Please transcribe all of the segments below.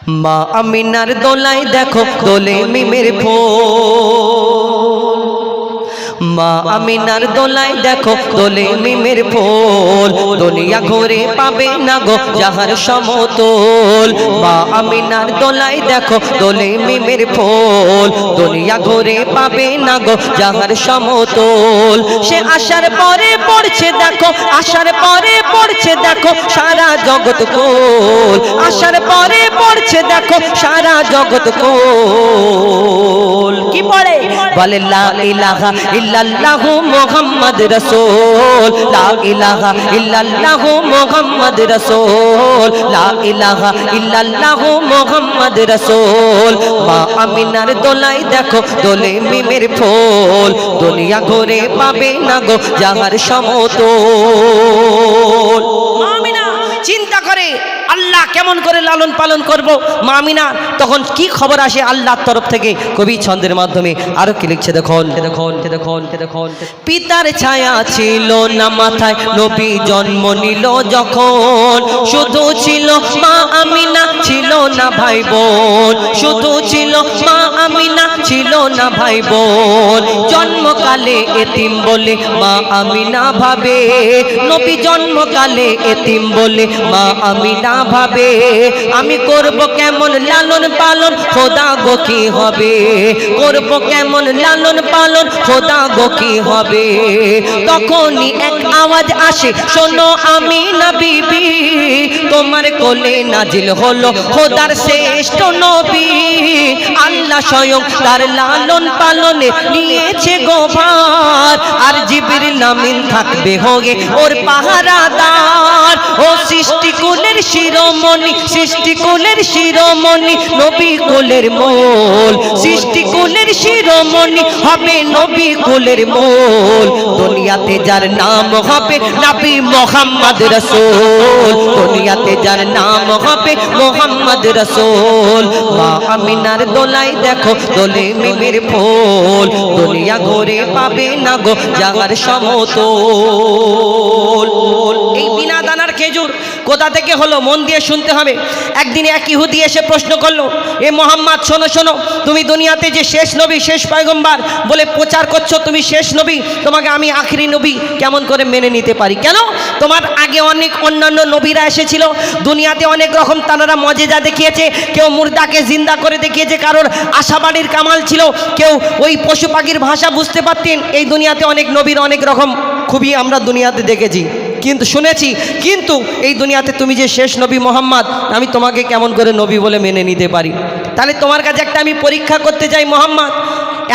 মা আমিনার দোলায় দেখো দোলে মিমের ফুল, মা আমিনার দোলায় দেখো দোলে মিমের ফুল, দুনিয়া ঘুরে পাবে না গো যাহার সমতল। মা আমিনার দোলায় দেখো দোলে মিমের ফুল, দুনিয়া ঘুরে পাবে না গো যাহার সমতল। সে আসার পরে পড়ছে দেখো, আসার পরে পড়ছে দেখো সারা জগৎ কোল, আসার পরে পড়ছে দেখো সারা জগৎ কোল। কি পড়ে? বলে লা ইলাহা ইল্লাল্লাহু মুহাম্মদ রাসূল, লা ইলাহা ইল্লাল্লাহু মুহাম্মদ রাসূল, লা ইলাহা ইল্লাল্লাহু মুহাম্মদ রাসূল। মা আমিনার দোলায় দেখো দোলে মিমের ফুল, দুনিয়া ঘুরে পাবে না গো যাহার সমতল। মা আমিনা চিন্তা করে আল্লাহ কেমন করে লালন পালন করব। মা আমিনা তখন কি খবর আসে আল্লাহর তরফ থেকে? কবি ছন্দের মাধ্যমে আরো কি লিখছে দেখুন, দেখুন, দেখুন, দেখুন। পিতার ছায়া ছিল না মাথায় নবী জন্ম নিল যখন, শুধু ছিল মা আমিনা ছিল না ভাই বোন, শুধু ছিল মা আমিনা ছিল না ভাই বোন। জন্মকালে এতিম বলে মা আমিনা ভাবে, নবী জন্মকালে এতিম বলে মা আমিনা ভাবে, আমি করব কেমন লালন পালন খোদা গো কি হবে, করব কেমন লালন পালন খোদা গো কি হবে। তখনই এক আওয়াজ আসে, শোনো আমিনা বিবি, তোমার কোলে নাজিল হলো খোদার শ্রেষ্ঠ নবী। আল্লাহ স্বয়ং তার লালন পালনে নিয়েছে গোভার, আর জিবরিল আমিন থাকবে হোগে ওর পাহারাদার। ও সৃষ্টি কুলের শিরোমণি, সৃষ্টি কুলের শিরোমণি, নবী কুলের মোল, সৃষ্টি কুলের শিরোমণি হবে নবী কুলের মোল। দুনিয়াতে যার নাম হবে নবী মুহাম্মদ রাসূল, দুনিয়াতে যার নাম হবে মুহাম্মদ রাসূল। মা আমিনার দোলায় দেখো দোলে মিমের ফুল, দুনিয়া ঘুরে পাবে না গো যাহার সমতল। এই বিনা দানার খেজুর কোথা থেকে হলো? মন দিয়ে শুনতে হবে। একদিন এক ইহুদি এসে প্রশ্ন করলো, এ মোহাম্মদ শোনো শোনো, তুমি দুনিয়াতে যে শেষ নবী শেষ পয়গম্বর বলে প্রচার করছো, তুমি শেষ নবী, তোমাকে আমি আখেরি নবী কেমন করে মেনে নিতে পারি? কেন? তোমার আগে অনেক অন্যান্য নবীরা এসেছিল, দুনিয়াতে অনেক রকম তারা মজেজা দেখিয়েছে, কেউ মুর্দাকে জিন্দা করে দেখিয়েছে, কারোর আশাবাড়ির কামাল ছিল, কেউ ওই পশু পাখির ভাষা বুঝতে পারতেন। এই দুনিয়াতে অনেক নবীর অনেক রকম খুবই আমরা দুনিয়াতে দেখেছি, কিন্তু শুনেছি, কিন্তু এই দুনিয়াতে তুমি যে শেষ নবী মোহাম্মদ, আমি তোমাকে কেমন করে নবী বলে মেনে নিতে পারি? তাহলে তোমার কাছে একটা আমি পরীক্ষা করতে চাই মোহাম্মদ।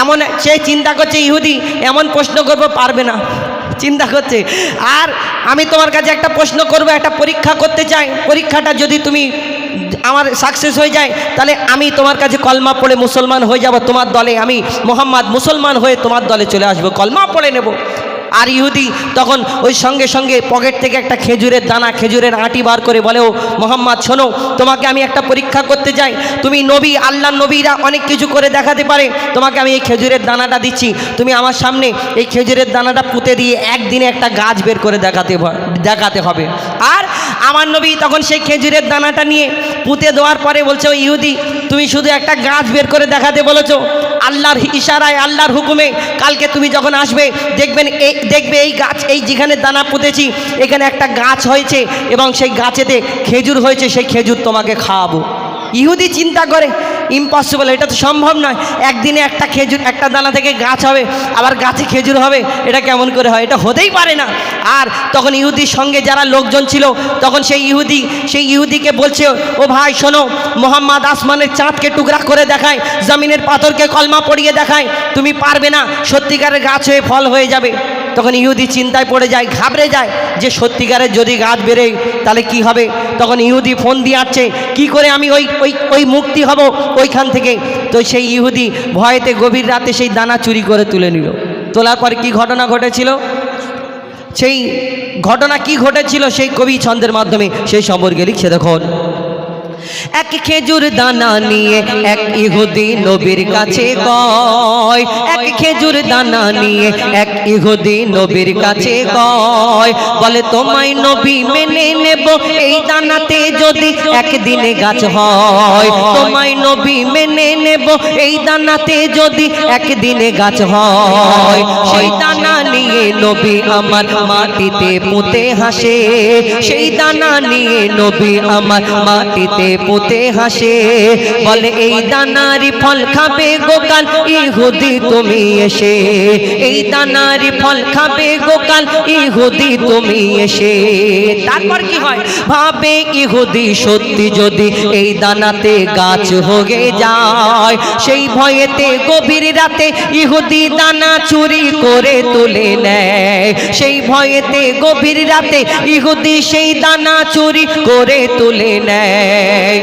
এমন সে চিন্তা করছে ইহুদি, এমন প্রশ্ন করবো পারবে না, চিন্তা করছে। আর আমি তোমার কাছে একটা প্রশ্ন করব, একটা পরীক্ষা করতে চাই, পরীক্ষাটা যদি তুমি আমার সাকসেস হয়ে যায়, তাহলে আমি তোমার কাছে কলমা পড়ে মুসলমান হয়ে যাব তোমার দলে, আমি মোহাম্মদ মুসলমান হয়ে তোমার দলে চলে আসবো, কলমা পড়ে নেব। আর ইহুদি তখন ওই সঙ্গে সঙ্গে পকেট থেকে একটা খেজুরের দানা, খেজুরের আঁটি বার করে বলে, ও মোহাম্মদ শোনো, তোমাকে আমি একটা পরীক্ষা করতে চাই, তুমি নবী, আল্লাহ নবীরা অনেক কিছু করে দেখাতে পারে, তোমাকে আমি এই খেজুরের দানাটা দিচ্ছি, তুমি আমার সামনে এই খেজুরের দানাটা পুঁতে দিয়ে একদিনে একটা গাছ বের করে দেখাতে হবে। আর আমার নবী তখন সেই খেজুরের দানাটা নিয়ে পুঁতে দেওয়ার পরে বলছে, ও ইহুদি, তুমি শুধু একটা গাছ বের করে দেখাতে বলেছো, আল্লাহর ইশারায় আল্লাহর হুকুমে কালকে তুমি যখন আসবে দেখবে এই গাছ, এই যেখানে দানা পুঁতেছি এখানে একটা গাছ হয়েছে এবং সেই গাছেতে খেজুর হয়েছে, সেই খেজুর তোমাকে খাওয়াবো। ইহুদি চিন্তা করে ইম্পসিবল, এটা তো সম্ভব নয়, একদিনে একটা খেজুর, একটা দানা থেকে গাছ হবে, আবার গাছে খেজুর হবে, এটা কেমন করে হয়? এটা হতেই পারে না। আর তখন ইহুদির সঙ্গে যারা লোকজন ছিল, তখন সেই ইহুদিকে বলছে, ও ভাই শোনো, মোহাম্মদ আসমানের চাঁদকে টুকরা করে দেখায়, জমিনের পাথরকে কলমা পড়িয়ে দেখায়, তুমি পারবে না, সত্যিকারের গাছ হয়ে ফল হয়ে যাবে। তখন ইহুদি চিন্তায় পড়ে যায়, ঘাবড়ে যায় যে সত্যিকারের যদি গাছ বেরোয় তাহলে কি হবে। তখন ইহুদি ফোন দিয়ে আসছে, কি করে আমি ওই মুক্তি হব ওইখান থেকে। তো সেই ইহুদি ভয়েতে গভীর রাতে সেই দানা চুরি করে তুলে নিল। তোলার পর কি ঘটনা ঘটেছিল, সেই ঘটনা কি ঘটেছিল সেই কবি ছন্দের মাধ্যমে সেই সম্পর্কে লিখছে দেখুন। এক খেজুর দানা নিয়ে এক ইহুদি নবীর কাছে কয়, এক খেজুর দানা নিয়ে এক ইহুদি নবীর কাছে কয়, বলে তোমায় নবী মেনে নেব এই দানাতে যদি একদিনে গাছ হয়, তোমায় নবী মেনে নেব এই দানাতে যদি একদিনে গাছ হয়। সেই দানা নিয়ে নবী আমার মাটিতে পুঁতে হাসে, সেই দানা নিয়ে নবী আমার মাটিতে পুঁতে হাসে, বলে এই দানারই ফল খাবে গোকাল ইহুদি তুমি এসে, এই দানারই ফল খাবে গোকাল ইহুদি তুমি এসে। তারপর কি হয়, ভাবে ইহুদি সত্যি যদি এই দানাতে গাছ হয়ে যায়, সেই ভয়েতে গভীর রাতে ইহুদি দানা চুরি করে তুলে নেয়, সেই ভয়েতে গভীর রাতে ইহুদি সেই দানা চুরি করে তুলে নেয়।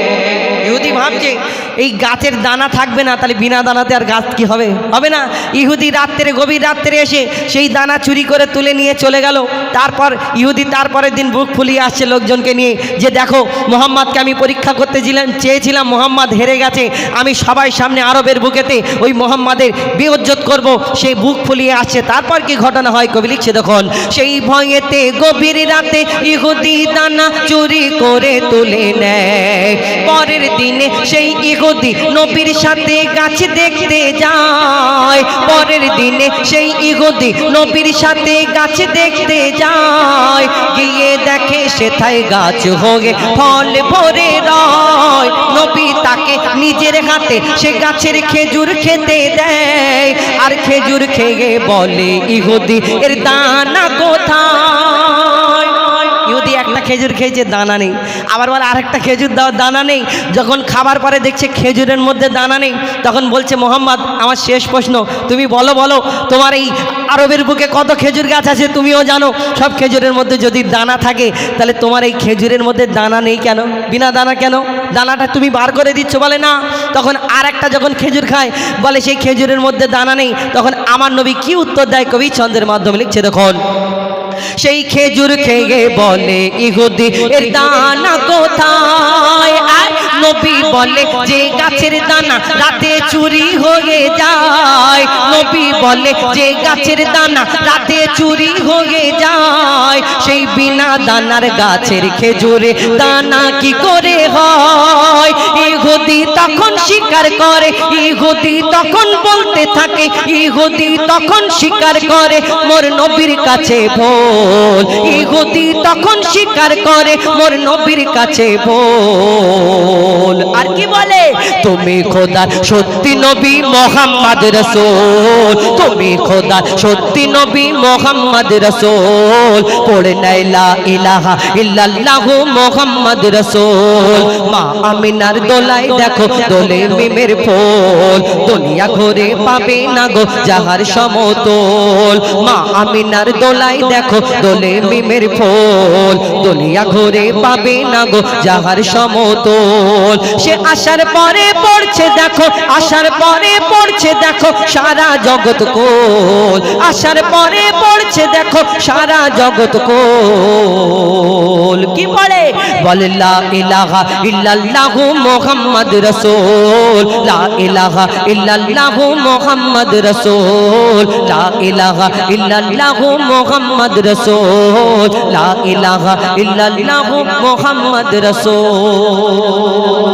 ইহুদি ভাবছে এই গাছের দানা থাকবে না, তাহলে বিনা দানাতে আর গাছ কি হবে, হবে না। ইহুদি রাত্রে গভীর রাত্রে এসে সেই দানা চুরি করে তুলে নিয়ে চলে গেল। তারপর ইহুদি তারপরের দিন বুক ফুলিয়ে আসছে লোকজনকে নিয়ে, যে দেখো মোহাম্মদকে আমি পরীক্ষা করতে চেয়েছিলাম, মোহাম্মদ হেরে গেছে, আমি সবাই সামনে আরবের বুকেতে ওই মোহাম্মদের বেইজ্জত করব, সেই বুক ফুলিয়ে আসছে। তারপর কি ঘটনা হয় কবি লিখছে দেখুন, সেই ভয়েতে গভীর রাতে ইহুদি দানা চুরি করে তুলে নেয়, পরের দিনে সেই ইহুদি নবীর সাথে গাছ দেখতে যায়, পরের দিনে সেই ইহুদি নবীর সাথে গাছ দেখতে যায়, গিয়ে দেখে সেথায় গাছ হয়ে ফল ভরে রয়, নবী তাকে নিজের হাতে সে গাছের খেজুর খেতে দেয়, আর খেজুর খেয়ে বলে ইহুদি এর দানা কোথায়। ইহুদি একটা খেজুর খেয়েছে, দানা নেই, আবার বলে আরেকটা খেজুর দাও, দানা নেই। যখন খাবার পরে দেখছে খেজুরের মধ্যে দানা নেই, তখন বলছে মোহাম্মদ আমার শেষ প্রশ্ন, তুমি বলো বলো তোমার এই আরবের বুকে কত খেজুর গাছ আছে তুমিও জানো, সব খেজুরের মধ্যে যদি দানা থাকে তাহলে তোমার এই খেজুরের মধ্যে দানা নেই কেন, বিনা দানা কেন, দানাটা তুমি বার করে দিচ্ছ। বলে না। তখন আর একটা যখন খেজুর খায় বলে সেই খেজুরের মধ্যে দানা নেই, তখন আমার নবী কি উত্তর দেয় কবি ছন্দের মাধ্যমে লিখছে দেখুন, সেই খেজুর খেয়ে বলে ইহুদি এর দানা কোথায়, আর নবী বলে যে গাছের দানা রাতে চুরি হয়ে যায়, নবী বলে যে গাছের দানা রাতে চুরি হয়ে যায়, সেই বিনা দানার গাছের খেজুরে দানা কি করে হয়। ইহুদি তখন স্বীকার করে, ইহুদি তখন বলতে থাকে, ইহুদি তখন স্বীকার করে মোর নবীর কাছে ভুল, ইহুদি তখন স্বীকার করে মোর নবীর কাছে ভুল। আর কি বলে, তুমি খোদার সত্যি নবী মুহাম্মদ রাসূল, তুমি খোদার সত্যি নবী মুহাম্মদ রাসূল, পড়ে নাই লা ইলাহা ইল্লাল্লাহু মুহাম্মদ রাসূল। মা আমিনার দোলায় দেখো দোলে মিমের ফুল, দুনিয়া ঘুরে পাবে না গো যাহার সমতল, মা আমিনার দোলায় দেখো দোলে মিমের ফুল, দুনিয়া ঘুরে পাবে না গো যাহার সমতল। সে আসার পরে পড়ছে দেখো, আসার পরে পড়ছে দেখো সারা জগৎ কোল, আসার পরে পড়ছে দেখো সারা জগৎ কোল। কি পড়ে, বলে লা ইলাহা ইল্লাল্লাহু মুহাম্মদ রাসূল, লা ইলাহা ইল্লাল্লাহু মুহাম্মদ রাসূল, লা ইলাহা ইল্লাল্লাহু মুহাম্মদ রাসূল, লা ইলাহা ইল্লাল্লাহু মুহাম্মদ রাসূল।